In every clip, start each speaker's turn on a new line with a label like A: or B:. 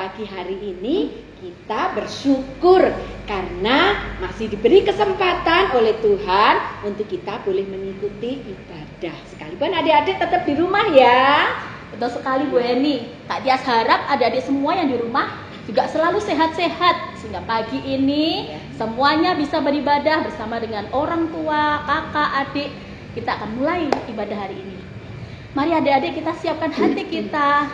A: pagi hari ini kita bersyukur karena masih diberi kesempatan oleh Tuhan untuk kita boleh mengikuti ibadah. Sekalipun adik-adik tetap di rumah ya.
B: Betul sekali Bu Eni. Kak Tias harap adik-adik semua yang di rumah juga selalu sehat-sehat sehingga pagi ini semuanya bisa beribadah bersama dengan orang tua, kakak, adik. Kita akan mulai ibadah hari ini. Mari adik-adik kita siapkan hati kita.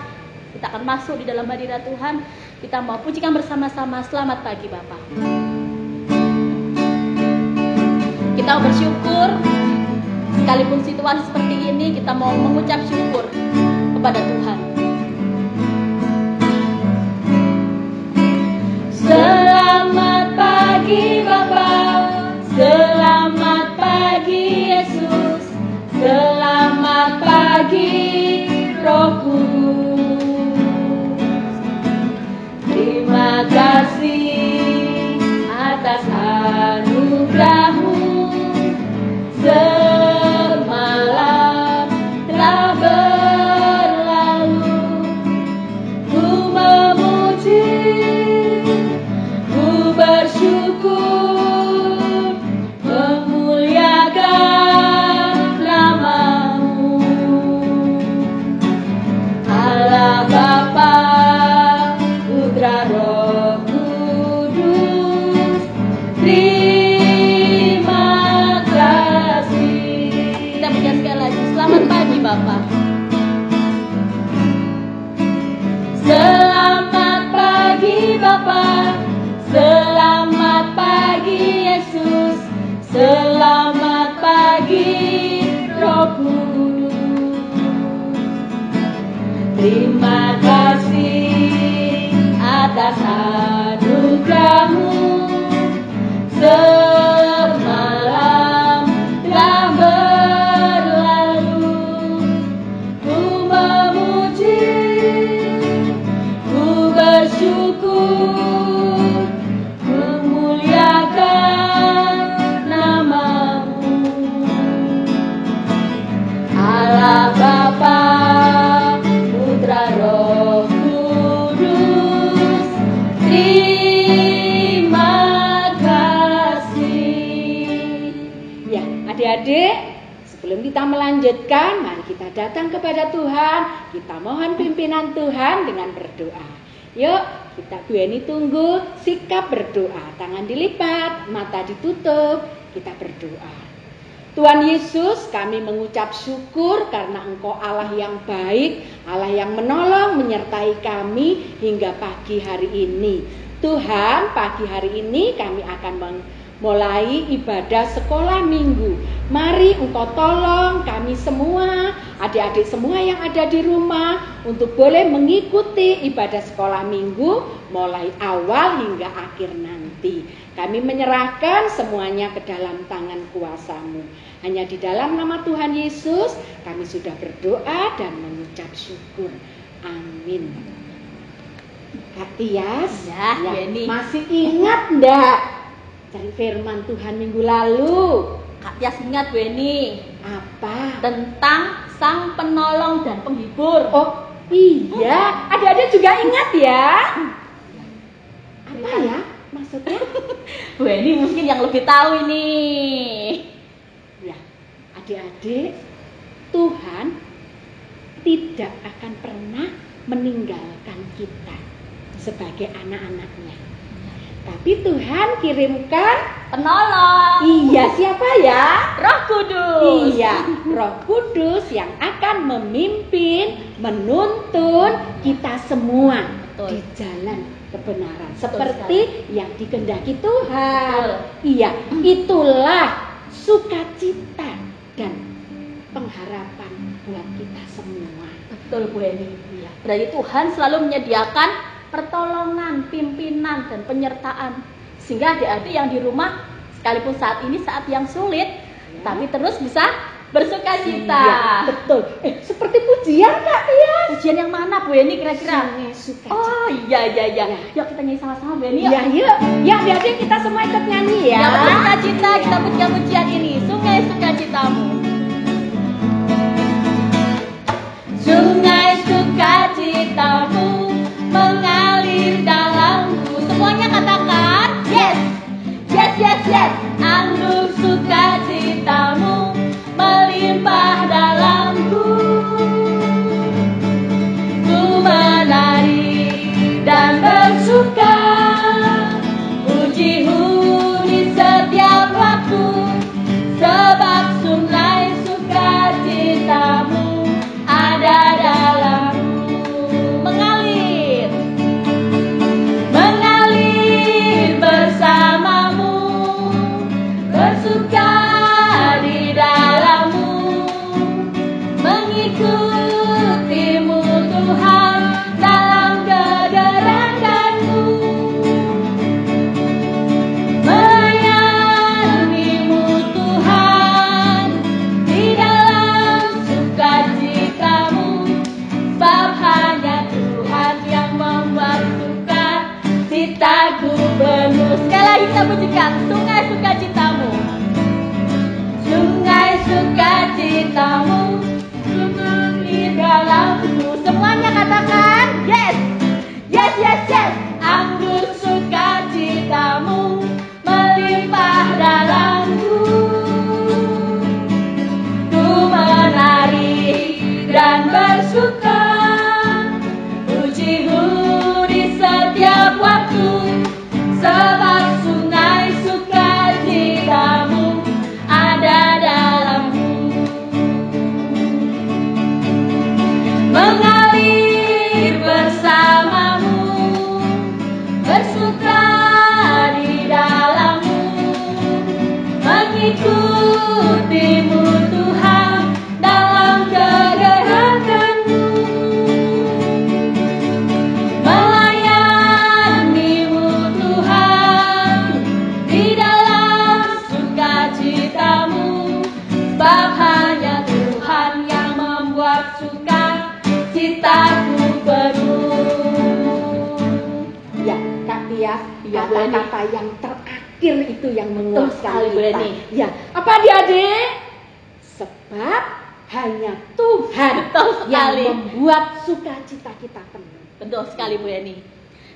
B: Kita akan masuk di dalam hadirat Tuhan. Kita mau pujikan bersama-sama. Selamat pagi Bapak. Kita bersyukur sekalipun situasi seperti ini, kita mau mengucap syukur kepada Tuhan. Selamat pagi Bapak, selamat pagi Yesus, selamat pagi Roh Kudus. Terima kasih atas anugerah-Mu. Semalam telah berlalu, ku memuji, ku bersyukur, memuliakan nama-Mu. Allah Bapa, Putra, Roh Kudus, terima kasih. Kita punya sekali lagi. Selamat pagi Bapak. Selamat pagi Bapak, selamat pagi Yesus, selamat pagi Roh Kudus. Terima kasih atas anugerah-Mu. Semalam telah berlalu, ku memuji, ku bersyukur, memuliakan nama-Mu. Allah Bapa, Putra, Roh Kudus, terima kasih.
A: Ya, adik-adik, sebelum kita melanjutkan, mari kita datang kepada Tuhan. Kita mohon pimpinan Tuhan dengan berdoa. Yuk, kita Bu Eni tunggu sikap berdoa. Tangan dilipat, mata ditutup, kita berdoa. Tuhan Yesus, kami mengucap syukur karena Engkau Allah yang baik, Allah yang menolong, menyertai kami hingga pagi hari ini. Tuhan, pagi hari ini kami akan mulai ibadah sekolah minggu. Mari Engkau tolong kami semua, adik-adik semua yang ada di rumah, untuk boleh mengikuti ibadah sekolah minggu mulai awal hingga akhir nanti. Kami menyerahkan semuanya ke dalam tangan kuasa-Mu. Hanya di dalam nama Tuhan Yesus kami sudah berdoa dan mengucap syukur. Amin. Kak Tias,
B: Ya,
A: masih ingat enggak dari firman Tuhan minggu lalu?
B: Kak Tias ingat Bu Eni
A: Apa?
B: tentang Sang Penolong dan Penghibur.
A: Oh iya, adik-adik juga ingat ya? Apa ya maksudnya?
B: Bu Eni mungkin yang lebih tahu ini.
A: Ya, adik-adik, Tuhan tidak akan pernah meninggalkan kita sebagai anak-anaknya. Tapi Tuhan kirimkan
B: Penolong.
A: Iya, siapa ya?
B: Roh Kudus.
A: Iya, Roh Kudus yang akan memimpin, menuntun kita semua
B: Betul.
A: di jalan kebenaran.
B: Betul
A: Seperti yang dikehendaki Tuhan.
B: Betul.
A: Iya, itulah sukacita dan pengharapan buat kita semua.
B: Betul Bu Eni. Berarti Tuhan selalu menyediakan pertolongan, pimpinan, dan penyertaan. Sehingga adik-adik yang di rumah, sekalipun saat ini saat yang sulit, tapi terus bisa bersuka cita.
A: Iya, betul. Seperti pujian Kak Tias.
B: Pujian yang mana Bu Eni kira-kira?
A: Sukacita.
B: Oh iya.
A: Ya.
B: Yuk kita nyanyi sama-sama Bu Eni yuk.
A: Iya, yuk. Ya, adik-adik kita semua ikut nyanyi ya.
B: Ya, bersukacita kita pujian pujian ini. Sungai sukacitamu. Sungai sukacitamu mengalir kita pujikan sungai sukacitamu. Sungai sukacitamu mengalir dalamku. Semuanya katakan yes. Yes, yes, yes. Anggur sukacitamu melimpah dalamku. Ku menari dan bersuka, pujimu di setiap waktu, sebab sungai sukacitamu ada dalamku. Mengalir bersamamu, bersuka di dalammu, mengikutimu Tuhan dalam kegerakanmu, melayanimu Tuhan di dalam sukacitamu, sebab hanya Tuhan yang membuat sukacitaku penuh.
A: Ya, Kak Tias, kata-kata yang terakhir itu yang menguasai kita. Ya, apa adik-adik? Sebab hanya Tuhan yang membuat sukacita kita penuh.
B: Betul sekali Bu Eni.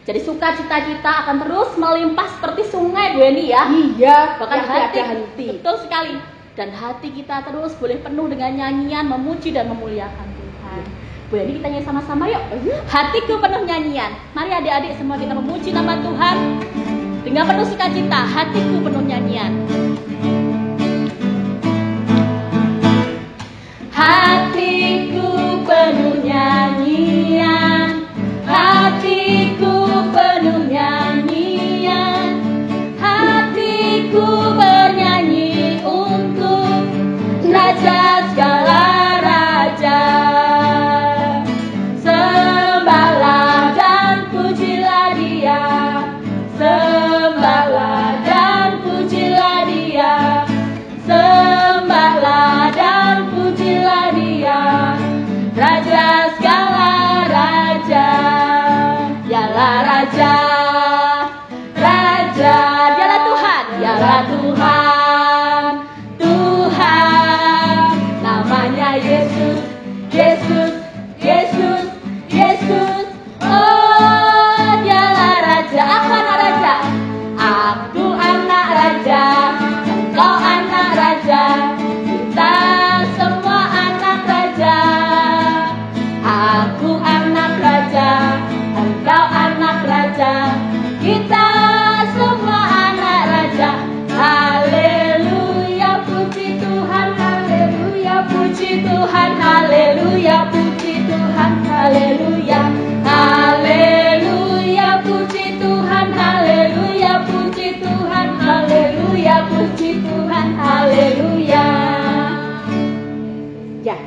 B: Jadi sukacita kita akan terus melimpah seperti sungai Bu Eni ya.
A: Iya,
B: Bahkan
A: tidak ada henti.
B: Betul sekali. Dan hati kita terus boleh penuh dengan nyanyian memuji dan memuliakan Tuhan. Bu Eni, kita nyanyi sama-sama yuk. Hatiku penuh nyanyian. Mari adik-adik semua kita memuji nama Tuhan dengan penuh sukacita. Hatiku penuh nyanyian. Hatiku penuh nyanyian, hatiku penuh nyanyian, hatiku bernyanyi untuk Raja segala raja. Sembahlah dan pujilah Dia, sembahlah dan pujilah Dia, sembahlah dan pujilah Dia, Raja segala raja. Dialah Raja, Raja, Dialah Tuhan, Dialah Tuhan, Tuhan. Namanya Yesus, Yesus, Yesus, Yesus. Oh, Dialah Raja. Aku anak Raja, aku anak Raja, engkau anak Raja, kita semua anak Raja. Aku anak Raja, engkau anak Raja, kita semua anak Raja. Haleluya, puji Tuhan, haleluya, puji Tuhan, haleluya, puji Tuhan, haleluya, haleluya, puji Tuhan, haleluya, puji Tuhan, haleluya, puji Tuhan, haleluya.
A: Ya,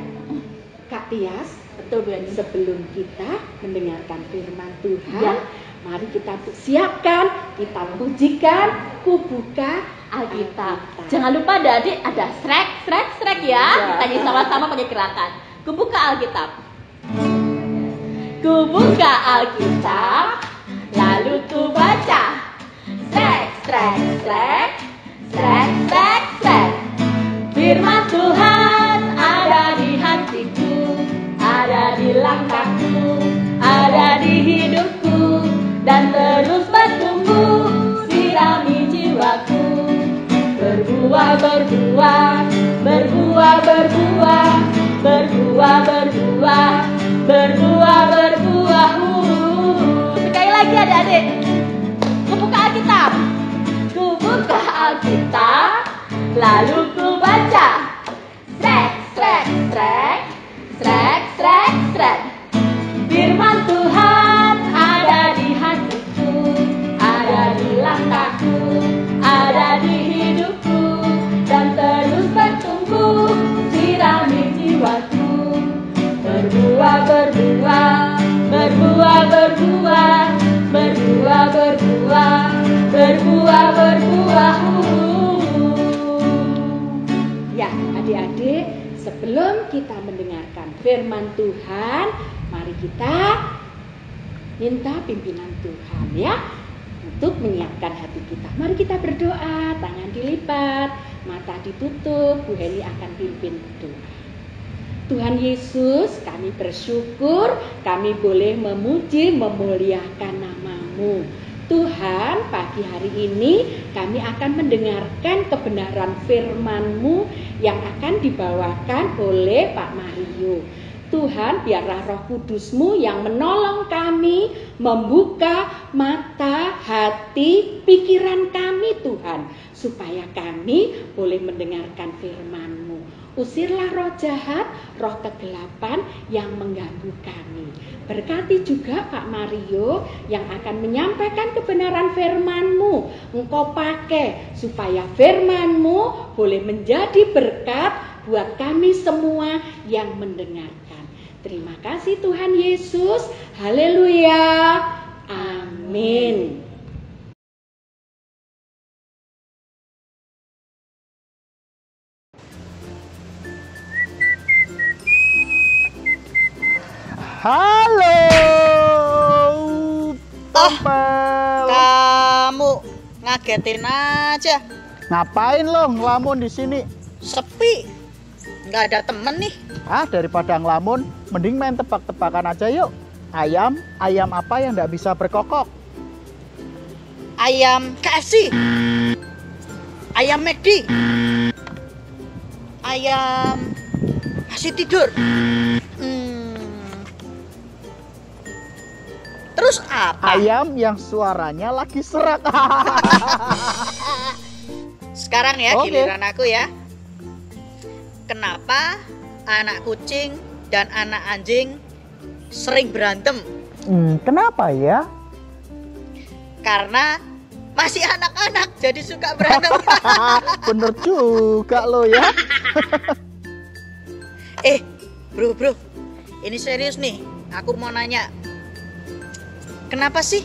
A: Kak Tias,
B: Betul Bu Eni.
A: sebelum kita mendengarkan firman Tuhan,
B: Ya.
A: mari kita siapkan, kita pujikan, kubuka
B: Alkitab. Jangan lupa adik ada srek ya. Kita nyanyi sama-sama pakai gerakan. Kubuka Alkitab. Kubuka Alkitab, lalu ku baca. Srek. Firman Tuhan ada di hatiku, ada di langkahku, ada di hidupku, dan terus bertumbuh, sirami jiwaku. Berbuah, berbuah, berbuah, berbuah, berbuah, berbuah, berbuah, berbuah. Sekali lagi adik-adik. Kubuka Alkitab. Kubuka Alkitab, lalu ku baca. Srek. Firman Tuhan ada di hatiku, ada di langkahku, ada di hidupku, dan terus bertumbuh, sirami jiwaku. Berbuah, berbuah, berbuah, berbuah, berbuah, berbuah, berbuah, berbuah.
A: Ya, adik-adik, sebelum kita mendengarkan firman Tuhan, mari kita minta pimpinan Tuhan ya. untuk menyiapkan hati kita. Mari kita berdoa, tangan dilipat, mata ditutup, Bu Heni akan pimpin doa. Tuhan Yesus, kami bersyukur kami boleh memuji, memuliakan nama-Mu. Tuhan, pagi hari ini kami akan mendengarkan kebenaran firman-Mu yang akan dibawakan oleh Pak Mario. Tuhan, biarlah Roh Kudus-Mu yang menolong kami, membuka mata, hati, pikiran kami Tuhan, supaya kami boleh mendengarkan firman-Mu. Usirlah roh jahat, roh kegelapan yang mengganggu kami. Berkati juga Pak Mario yang akan menyampaikan kebenaran firman-Mu. Engkau pakai supaya firman-Mu boleh menjadi berkat buat kami semua yang mendengarkan. Terima kasih Tuhan Yesus. Haleluya. Amin.
C: Halo, Tompel.
D: Kamu ngagetin aja.
C: Ngapain lo ngelamun di sini?
D: Sepi, nggak ada temen nih.
C: Daripada ngelamun, mending main tebak-tebakan aja yuk. Ayam apa yang nggak bisa berkokok?
D: Ayam KFC, ayam McD, ayam masih tidur. Terus apa?
C: Ayam yang suaranya lagi serak.
D: Sekarang ya,
C: Oke.
D: giliran aku ya. Kenapa anak kucing dan anak anjing sering berantem?
C: Kenapa ya?
D: Karena masih anak-anak jadi suka berantem.
C: Bener juga lo ya.
D: Bro, ini serius nih. Aku mau nanya, kenapa sih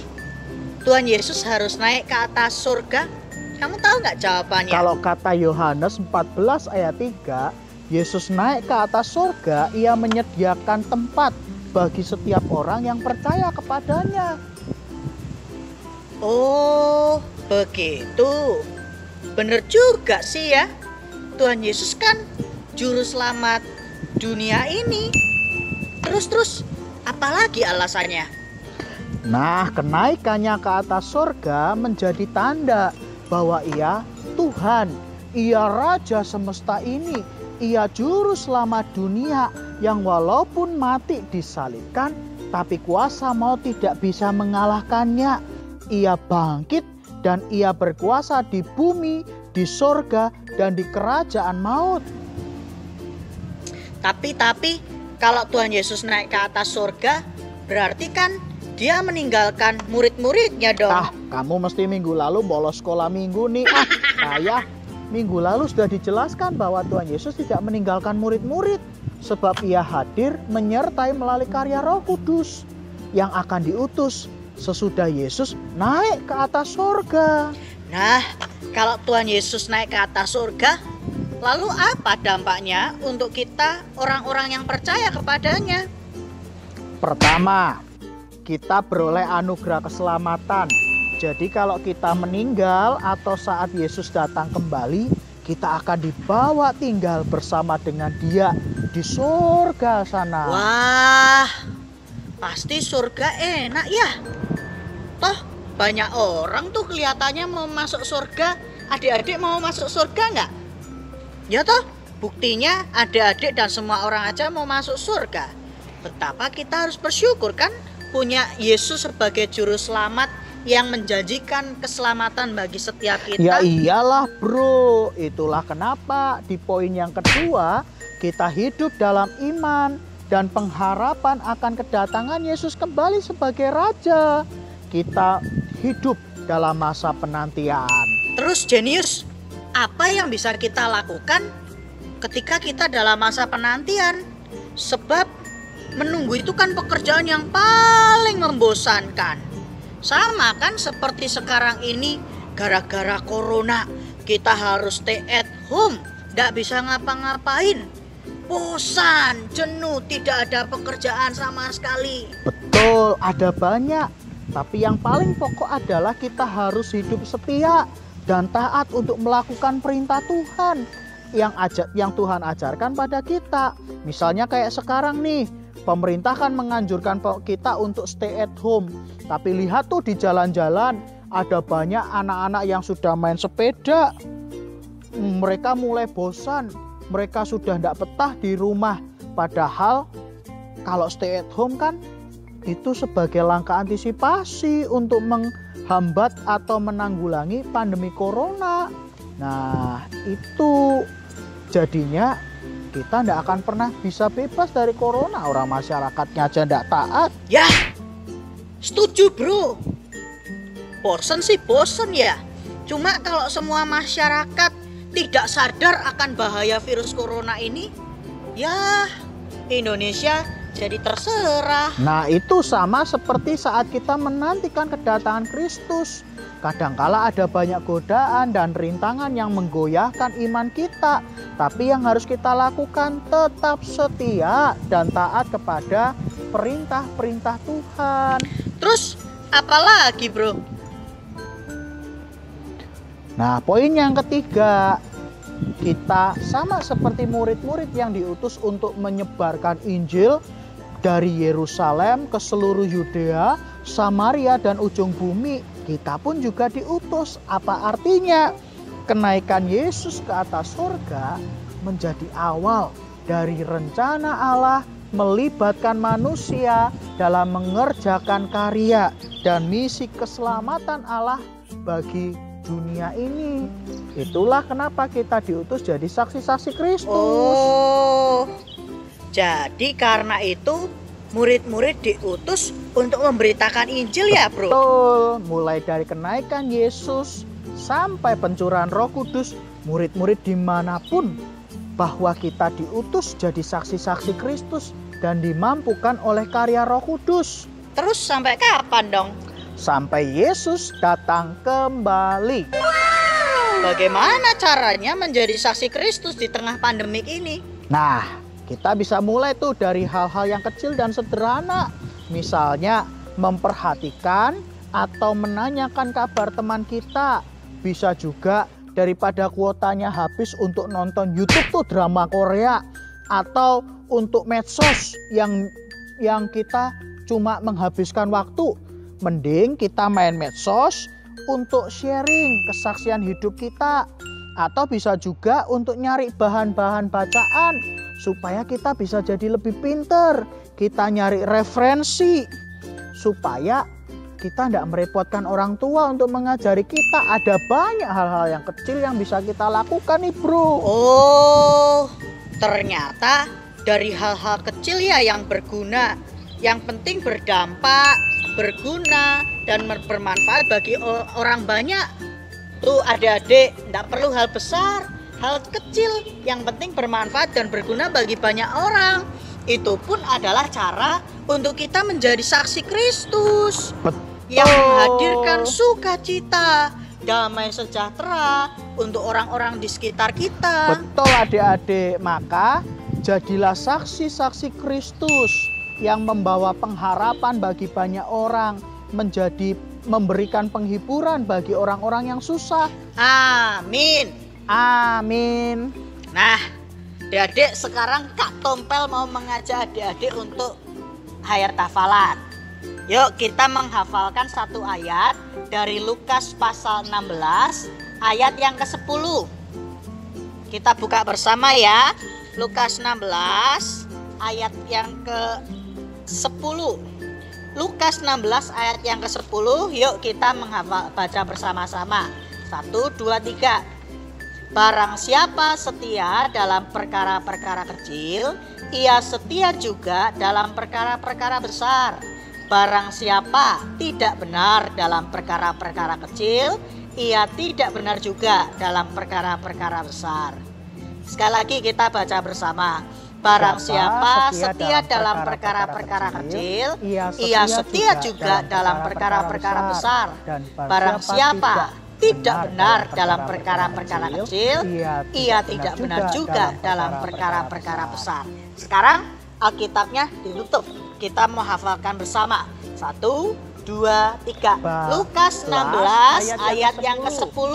D: Tuhan Yesus harus naik ke atas surga? Kamu tahu nggak jawabannya?
C: Kalau kata Yohanes 14 ayat 3, Yesus naik ke atas surga, ia menyediakan tempat bagi setiap orang yang percaya kepadanya.
D: Oh, begitu. Bener juga sih ya. Tuhan Yesus kan juru selamat dunia ini. Terus, apalagi alasannya?
C: Nah, kenaikannya ke atas surga menjadi tanda bahwa ia Tuhan, ia Raja semesta ini, ia juru selamat dunia yang walaupun mati disalibkan, tapi kuasa maut tidak bisa mengalahkannya. Ia bangkit dan ia berkuasa di bumi, di surga, dan di kerajaan maut.
D: Tapi kalau Tuhan Yesus naik ke atas surga, berarti kan dia meninggalkan murid-muridnya dong.
C: Kamu mesti minggu lalu bolos sekolah minggu nih. Saya minggu lalu sudah dijelaskan bahwa Tuhan Yesus tidak meninggalkan murid-murid, sebab ia hadir menyertai melalui karya Roh Kudus yang akan diutus sesudah Yesus naik ke atas surga.
D: Nah, kalau Tuhan Yesus naik ke atas surga, lalu apa dampaknya untuk kita orang-orang yang percaya kepadanya?
C: Pertama, kita beroleh anugerah keselamatan. Jadi kalau kita meninggal atau saat Yesus datang kembali, kita akan dibawa tinggal bersama dengan Dia di surga sana.
D: Wah, pasti surga enak ya. Toh banyak orang tuh kelihatannya mau masuk surga. Adik-adik mau masuk surga nggak? Ya toh, buktinya adik-adik dan semua orang aja mau masuk surga. Betapa kita harus bersyukur kan punya Yesus sebagai juru selamat yang menjanjikan keselamatan bagi setiap kita.
C: Ya iyalah bro, itulah kenapa di poin yang kedua kita hidup dalam iman dan pengharapan akan kedatangan Yesus kembali sebagai Raja. Kita hidup dalam masa penantian.
D: Terus Jenius, apa yang bisa kita lakukan ketika kita dalam masa penantian? Sebab menunggu itu kan pekerjaan yang paling membosankan. Sama kan seperti sekarang ini, gara-gara corona kita harus stay at home, gak bisa ngapa-ngapain. Bosan, jenuh, tidak ada pekerjaan sama sekali.
C: Betul, ada banyak. Tapi yang paling pokok adalah kita harus hidup setia dan taat untuk melakukan perintah Tuhan yang Tuhan ajarkan pada kita. Misalnya kayak sekarang nih, pemerintah kan menganjurkan kita untuk stay at home. Tapi lihat tuh di jalan-jalan ada banyak anak-anak yang sudah main sepeda. Mereka mulai bosan, mereka sudah tidak betah di rumah. Padahal kalau stay at home kan itu sebagai langkah antisipasi untuk menghambat atau menanggulangi pandemi corona. Nah, itu jadinya kita tidak akan pernah bisa bebas dari corona. Orang masyarakatnya aja tidak taat.
D: Ya, setuju bro. Bosen sih bosen ya. Cuma kalau semua masyarakat tidak sadar akan bahaya virus corona ini, ya Indonesia jadi terserah.
C: Nah, itu sama seperti saat kita menantikan kedatangan Kristus. Kadangkala ada banyak godaan dan rintangan yang menggoyahkan iman kita. Tapi yang harus kita lakukan tetap setia dan taat kepada perintah-perintah Tuhan.
D: Terus apa lagi bro?
C: Nah, poin yang ketiga, kita sama seperti murid-murid yang diutus untuk menyebarkan Injil dari Yerusalem ke seluruh Yudea, Samaria, dan ujung bumi. Kita pun juga diutus. Apa artinya? Kenaikan Yesus ke atas surga menjadi awal dari rencana Allah melibatkan manusia dalam mengerjakan karya dan misi keselamatan Allah bagi dunia ini. Itulah kenapa kita diutus jadi saksi-saksi Kristus.
D: Oh, jadi karena itu murid-murid diutus untuk memberitakan Injil ya bro?
C: Betul, mulai dari kenaikan Yesus sampai pencurahan Roh Kudus, murid-murid dimanapun, bahwa kita diutus jadi saksi-saksi Kristus dan dimampukan oleh karya Roh Kudus.
D: Terus sampai kapan dong?
C: Sampai Yesus datang kembali.
D: Bagaimana caranya menjadi saksi Kristus di tengah pandemik ini?
C: Nah, kita bisa mulai tuh dari hal-hal yang kecil dan sederhana. Misalnya memperhatikan atau menanyakan kabar teman kita. Bisa juga daripada kuotanya habis untuk nonton YouTube tuh drama Korea, atau untuk medsos yang kita cuma menghabiskan waktu. Mending kita main medsos untuk sharing kesaksian hidup kita. Atau bisa juga untuk nyari bahan-bahan bacaan supaya kita bisa jadi lebih pinter. Kita nyari referensi supaya kita tidak merepotkan orang tua untuk mengajari kita. Ada banyak hal-hal yang kecil yang bisa kita lakukan nih bro.
D: Oh, ternyata dari hal-hal kecil ya yang berguna. Yang penting berdampak, berguna, dan bermanfaat bagi orang banyak. Tuh adik-adik, tidak perlu hal besar, hal kecil, yang penting bermanfaat dan berguna bagi banyak orang. Itu pun adalah cara untuk kita menjadi saksi Kristus. Yang menghadirkan sukacita, damai sejahtera untuk orang-orang di sekitar kita.
C: Betul adik-adik, maka jadilah saksi-saksi Kristus yang membawa pengharapan bagi banyak orang, memberikan penghiburan bagi orang-orang yang susah.
D: Amin.
C: Amin.
D: Nah, adik-adik, sekarang Kak Tompel mau mengajak adik-adik untuk hayat hafalan. Yuk kita menghafalkan satu ayat dari Lukas pasal 16 ayat yang ke-10. Kita buka bersama ya. Lukas 16 ayat yang ke-10. Lukas 16 ayat yang ke-10. Yuk kita baca bersama-sama. 1, 2, 3. Barang siapa setia dalam perkara-perkara kecil, ia setia juga dalam perkara-perkara besar. Barang siapa tidak benar dalam perkara-perkara kecil, ia tidak benar juga dalam perkara-perkara besar. Sekali lagi kita baca bersama. Barang siapa setia dalam perkara-perkara kecil, ia setia juga dalam perkara-perkara besar. Barang siapa tidak benar dalam perkara-perkara kecil, ia tidak benar juga dalam perkara-perkara besar. Sekarang Alkitabnya ditutup. Kita mau hafalkan bersama. 1, 2, 2, 3. Lukas 16 ayat yang ke-10.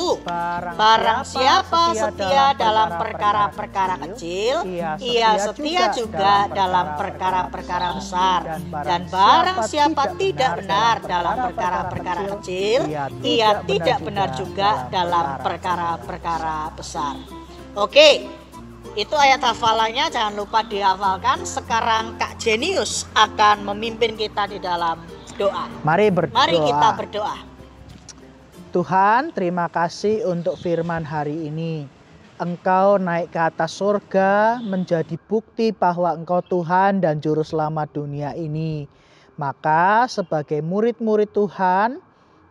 D: Barang siapa setia dalam perkara-perkara kecil, ia setia juga dalam perkara-perkara besar. Dan barang siapa tidak benar dalam perkara-perkara kecil, ia tidak benar juga dalam perkara-perkara besar. Oke, itu ayat hafalannya, jangan lupa dihafalkan. Sekarang Kak Jenius akan memimpin kita di dalam doa.
C: Mari berdoa.
D: Mari kita berdoa.
C: Tuhan, terima kasih untuk firman hari ini. Engkau naik ke atas surga menjadi bukti bahwa Engkau Tuhan dan Juru Selamat dunia ini. Maka sebagai murid-murid Tuhan,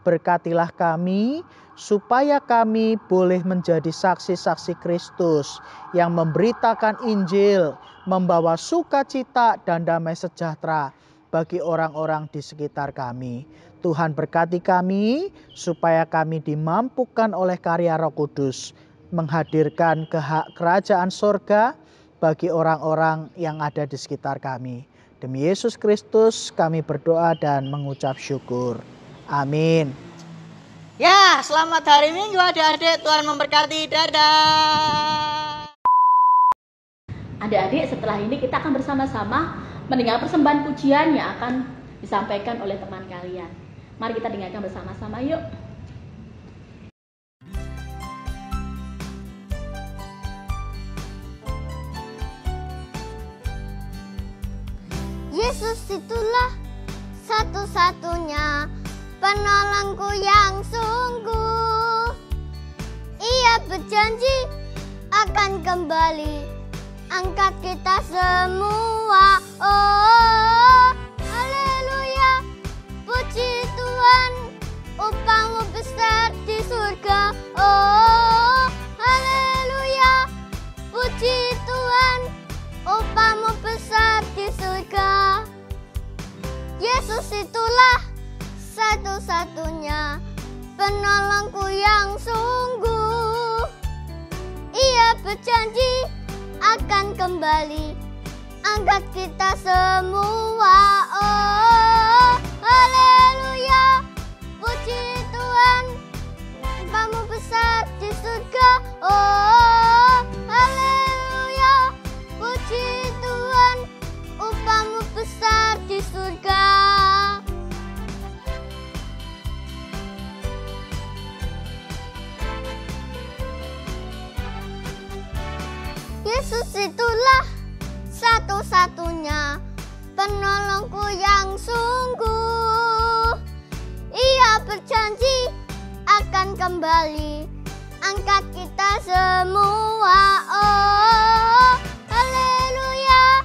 C: berkatilah kami supaya kami boleh menjadi saksi-saksi Kristus yang memberitakan Injil, membawa sukacita dan damai sejahtera bagi orang-orang di sekitar kami. Tuhan berkati kami supaya kami dimampukan oleh karya Roh Kudus menghadirkan kerajaan surga bagi orang-orang yang ada di sekitar kami. Demi Yesus Kristus kami berdoa dan mengucap syukur. Amin.
D: Ya, selamat hari Minggu adik-adik, Tuhan memberkati. Dadah.
B: Adik-adik, setelah ini kita akan bersama-sama mendengar persembahan pujian yang akan disampaikan oleh teman kalian. Mari kita dengarkan bersama-sama yuk.
E: Yesus itulah satu-satunya penolongku yang sungguh. Ia berjanji akan kembali angkat kita semua. Oh, haleluya. Puji Tuhan, upahmu besar di surga. Oh, haleluya. Puji Tuhan, upahmu besar di surga. Yesus itulah satu-satunya penolongku yang sungguh. Ia berjanji akan kembali angkat kita semua. Oh, haleluya. Puji Tuhan, upahmu besar di surga. Oh, haleluya. Puji Tuhan, upahmu besar di surga. Yesus itulah satu-satunya penolongku yang sungguh. Ia berjanji akan kembali angkat kita semua. Oh, haleluya.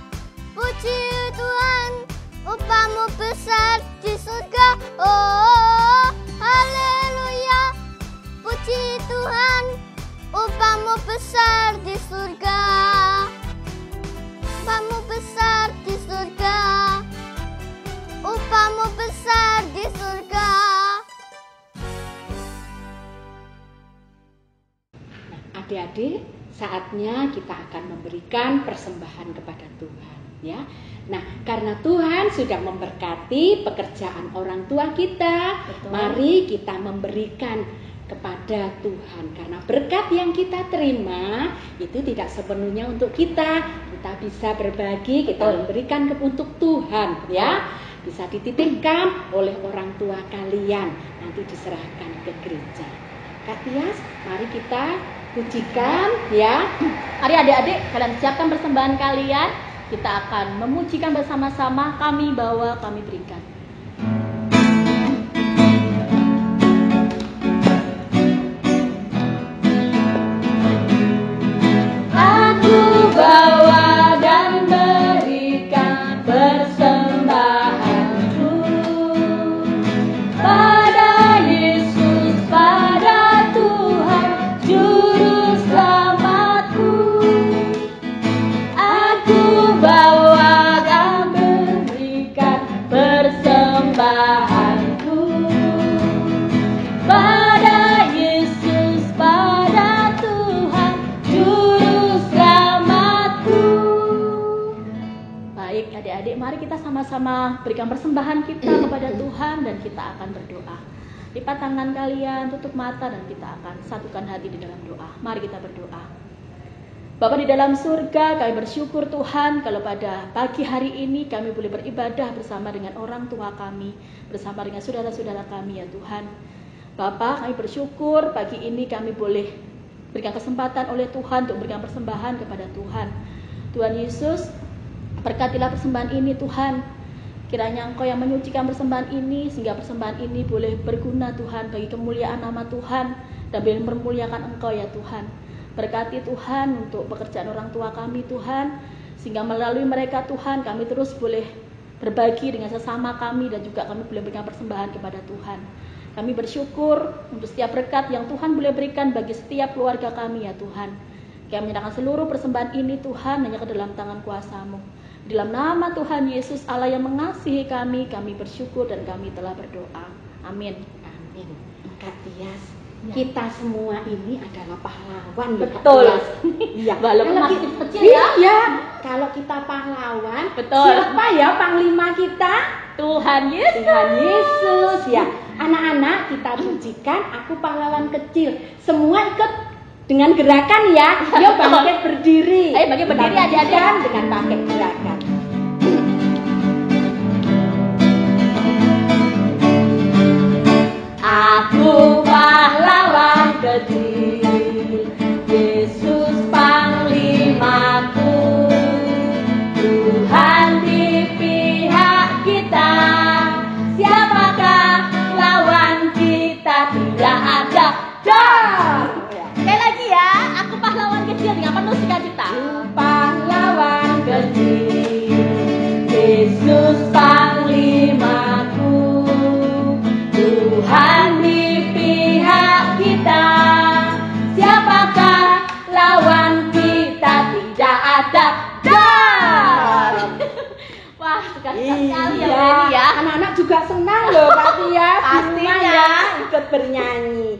E: Puji Tuhan, upahmu besar di surga. Oh, haleluya. Puji Tuhan, upahmu besar di surga. Upahmu besar di surga. Upahmu besar di surga.
A: Adik-adik, saatnya kita akan memberikan persembahan kepada Tuhan, ya. Nah, karena Tuhan sudah memberkati pekerjaan orang tua kita,
B: Betul.
A: Mari kita memberikan kepada Tuhan, karena berkat yang kita terima itu tidak sepenuhnya untuk kita bisa berbagi, kita memberikan untuk Tuhan, ya. Bisa dititipkan oleh orang tua kalian, nanti diserahkan ke gereja. Kak Tias, mari kita pujikan, ya.
B: Mari adik-adik, kalian siapkan persembahan kalian. Kita akan memujikan bersama-sama. Kami bawa, kami berikan. Aku bawa dan berikan persembahanku pada Yesus, pada Tuhan Juru Selamatku. Aku bawa dan berikan persembahanku kita sama-sama berikan persembahan kita kepada Tuhan dan kita akan berdoa. Lipat tangan kalian, tutup mata dan kita akan satukan hati di dalam doa. Mari kita berdoa. Bapa di dalam surga, kami bersyukur Tuhan kalau pada pagi hari ini kami boleh beribadah bersama dengan orang tua kami, bersama dengan saudara-saudara kami ya Tuhan. Bapa, kami bersyukur pagi ini kami boleh berikan kesempatan oleh Tuhan untuk berikan persembahan kepada Tuhan. Tuhan Yesus, berkatilah persembahan ini Tuhan. Kiranya Engkau yang menyucikan persembahan ini, sehingga persembahan ini boleh berguna Tuhan bagi kemuliaan nama Tuhan dan boleh mempermuliakan Engkau ya Tuhan. Berkati Tuhan untuk pekerjaan orang tua kami Tuhan, sehingga melalui mereka Tuhan kami terus boleh berbagi dengan sesama kami dan juga kami boleh berikan persembahan kepada Tuhan. Kami bersyukur untuk setiap berkat yang Tuhan boleh berikan bagi setiap keluarga kami ya Tuhan. Kami menyerahkan seluruh persembahan ini Tuhan hanya ke dalam tangan kuasa-Mu. Dalam nama Tuhan Yesus Allah yang mengasihi kami bersyukur dan kami telah berdoa. Amin.
A: Amin. Kak Tias, kita semua ini adalah pahlawan.
B: Betul.
A: Iya.
B: Walaupun masih kecil ya.
A: Iya. Kalau kita pahlawan,
B: betul.
A: Siapa ya panglima kita?
B: Tuhan Yesus.
A: Tuhan Yesus ya. Anak-anak kita pujikan, aku pahlawan kecil. Semua ikut dengan gerakan ya. Yuk bangkit berdiri.
B: Ayo bangkit berdiri adik-adik
A: dengan pakai gerakan.
B: Aku pahlawan kecil, Yesus panglimaku, Tuhan di pihak kita, siapakah lawan kita? Tidak ada. Sekali lagi ya, aku pahlawan kecil dengan penuh sukacita.
A: Pahlawan kecil,
B: Yesus panglimaku, Tuhan di pihak kita, siapakah lawan kita? Tidak ada. Wah, sukacita sekali ya ini ya.
A: Anak-anak juga senang loh Kak Tias.
B: Pastinya
A: ya ikut bernyanyi.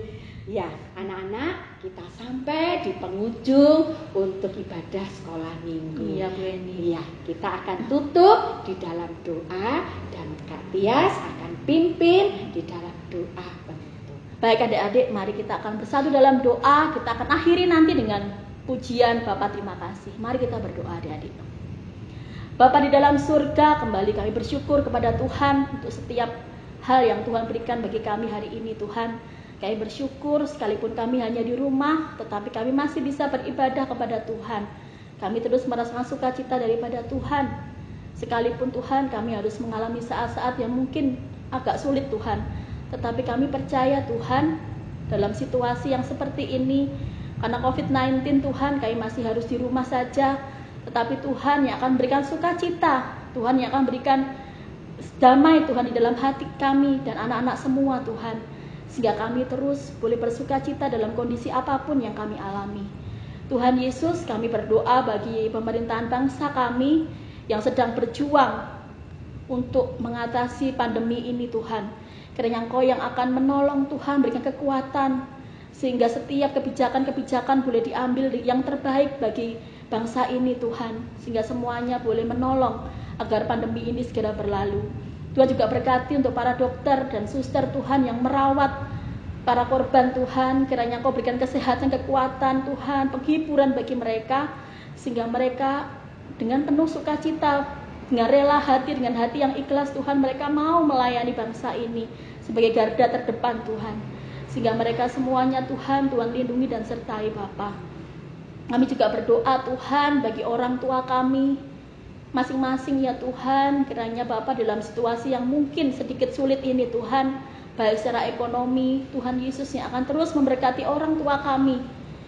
A: Ya, anak-anak kita sampai di penghujung untuk ibadah sekolah minggu.
B: Iya Bu Eni.
A: Iya, kita akan tutup di dalam doa dan Kak Tias akan pimpin di dalam doa penutup.
B: Baik adik-adik, mari kita akan bersatu dalam doa. Kita akan akhiri nanti dengan pujian Bapa terima kasih. Mari kita berdoa adik-adik. Bapa di dalam surga, kembali kami bersyukur kepada Tuhan untuk setiap hal yang Tuhan berikan bagi kami hari ini Tuhan. Kami bersyukur sekalipun kami hanya di rumah, tetapi kami masih bisa beribadah kepada Tuhan. Kami terus merasakan sukacita daripada Tuhan. Sekalipun Tuhan kami harus mengalami saat-saat yang mungkin agak sulit Tuhan. Tetapi kami percaya Tuhan dalam situasi yang seperti ini, karena COVID-19 Tuhan kami masih harus di rumah saja. Tetapi Tuhan yang akan berikan sukacita, Tuhan yang akan berikan damai Tuhan di dalam hati kami dan anak-anak semua Tuhan. Sehingga kami terus boleh bersukacita dalam kondisi apapun yang kami alami. Tuhan Yesus, kami berdoa bagi pemerintahan bangsa kami yang sedang berjuang untuk mengatasi pandemi ini Tuhan. Kiranya Engkau yang akan menolong Tuhan, berikan kekuatan sehingga setiap kebijakan-kebijakan boleh diambil yang terbaik bagi bangsa ini Tuhan. Sehingga semuanya boleh menolong agar pandemi ini segera berlalu. Tuhan juga berkati untuk para dokter dan suster Tuhan yang merawat para korban Tuhan. Kiranya Engkau berikan kesehatan, kekuatan Tuhan, penghiburan bagi mereka. Sehingga mereka dengan penuh sukacita, dengan rela hati, dengan hati yang ikhlas Tuhan, mereka mau melayani bangsa ini sebagai garda terdepan Tuhan. Sehingga mereka semuanya Tuhan lindungi dan sertai Bapa. Kami juga berdoa Tuhan bagi orang tua kami masing-masing ya Tuhan, kiranya Bapa dalam situasi yang mungkin sedikit sulit ini Tuhan, baik secara ekonomi, Tuhan Yesus yang akan terus memberkati orang tua kami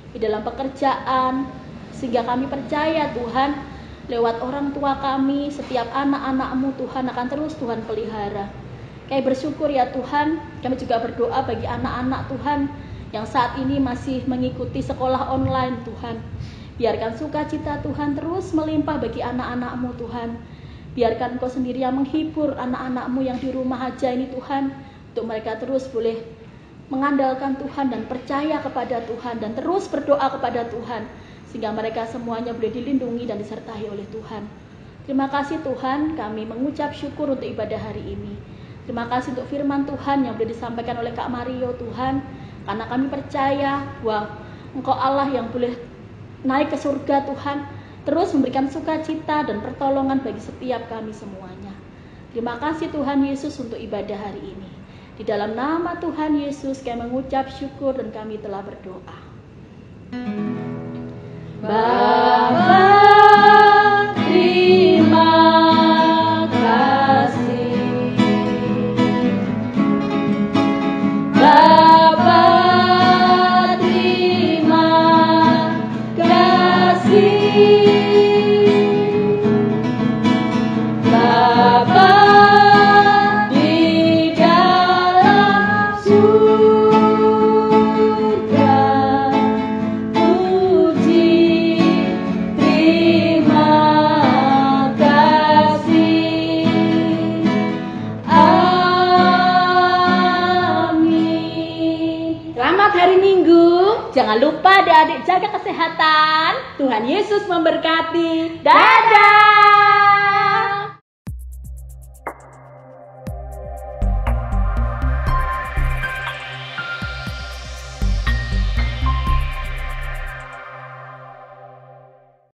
B: di dalam pekerjaan, sehingga kami percaya Tuhan, lewat orang tua kami, setiap anak-anak-Mu Tuhan akan terus Tuhan pelihara. Kami bersyukur ya Tuhan, kami juga berdoa bagi anak-anak Tuhan yang saat ini masih mengikuti sekolah online Tuhan. Biarkan sukacita Tuhan terus melimpah bagi anak-anak-Mu Tuhan. Biarkan Engkau sendiri yang menghibur anak-anak-Mu yang di rumah aja ini Tuhan. Untuk mereka terus boleh mengandalkan Tuhan dan percaya kepada Tuhan. Dan terus berdoa kepada Tuhan. Sehingga mereka semuanya boleh dilindungi dan disertai oleh Tuhan. Terima kasih Tuhan, kami mengucap syukur untuk ibadah hari ini. Terima kasih untuk firman Tuhan yang boleh disampaikan oleh Kak Mario Tuhan. Karena kami percaya bahwa Engkau Allah yang boleh naik ke surga Tuhan, terus memberikan sukacita dan pertolongan bagi setiap kami semuanya. Terima kasih Tuhan Yesus untuk ibadah hari ini. Di dalam nama Tuhan Yesus kami mengucap syukur dan kami telah berdoa. Bapa, terima kasih. Bapa, terima kasih. Bapa di dalam surga, puji terima kasih. Amin.
A: Selamat hari Minggu.
B: Jangan lupa adik-adik jaga kesehatan.
A: Tuhan Yesus memberkati.
B: Dadah.